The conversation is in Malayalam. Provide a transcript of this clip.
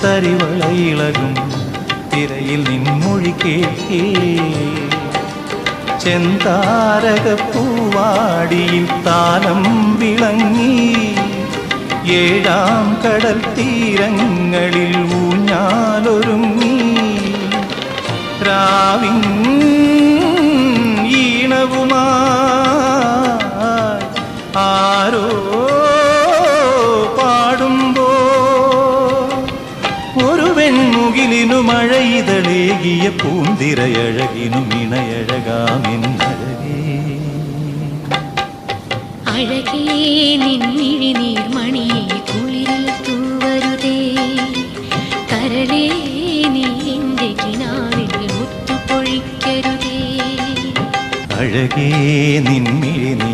തരിവളയിളകും തിരയിൽ നിൻമൊഴി കേൾക്കേ ചെന്താരകപ്പൂവാടിയിൽ താലം വിളങ്ങി ഏഴാം കടൽ തീരങ്ങളിൽ ഊഞ്ഞാലൊരുങ്ങി രാവിൻ ഈണവുമായി ആരോ പാടുമ്പോ ഒരു വെൺമുകിലിനു മഴയിതളേകിയ പൂന്തിരയഴകിനു ഇണയഴകാമെന്നഴകേ അഴകേ നിൻമിഴി നീർമണിയെ കുളിരിൽ തൂവരുതേ കരളേ നീ എൻ്റെ കിനാവിൽ മുത്തുപൊഴിക്കരുതേ അഴകേ നിൻമിഴി